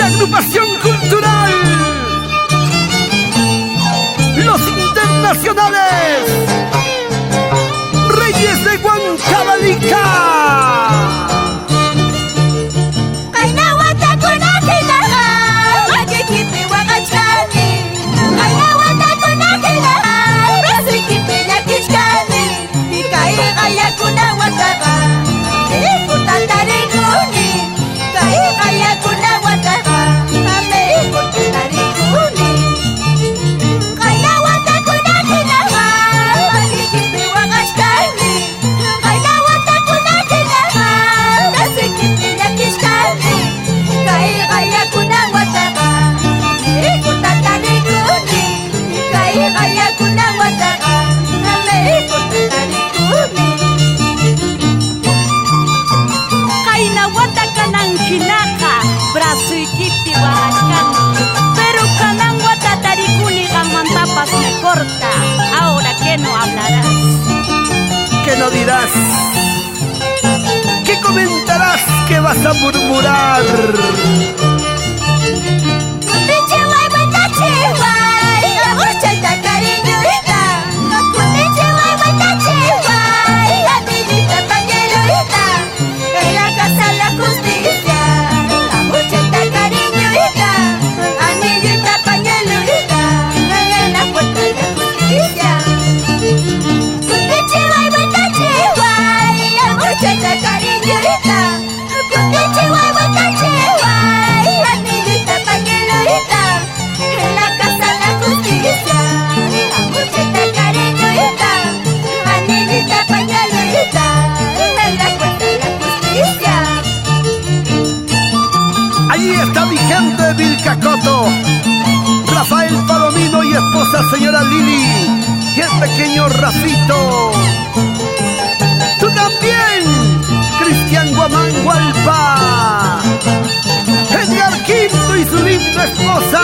agrupación cultural Los Internacionales Reyes de Huancavelica. Me corta, ahora que no hablarás, que no dirás, que comentarás, que vas a murmurar. Allí está mi gente de Vilcacoto, Rafael Palomino y esposa señora Lili, y el pequeño Rafito. Tú también, Cristian Guamán Hualpa, Edgar Quinto y su linda esposa.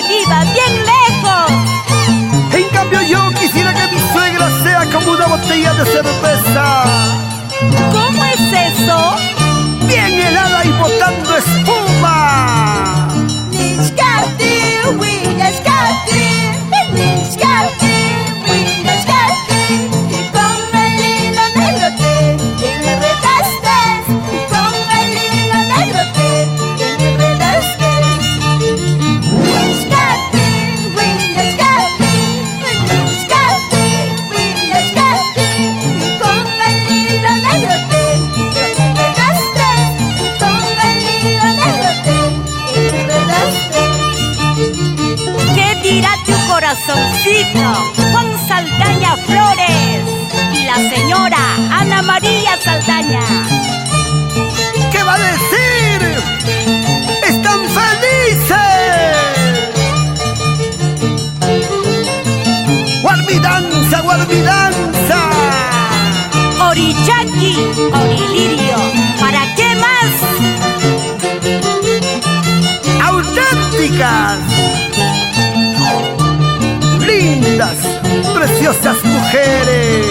Viva bien lejos. En cambio yo quisiera que mi suegra sea como una botella de cerveza. ¿Cómo es eso? Bien helada y botando espuma. Corazoncito, Juan Saldaña Flores y la señora Ana María Saldaña. ¿Qué va a decir? ¡Están felices! ¡Guarmidanza, guarmidanza! Orichaki, Orilirio, ¿para qué más? ¡Auténticas! Lindas, preciosas mujeres.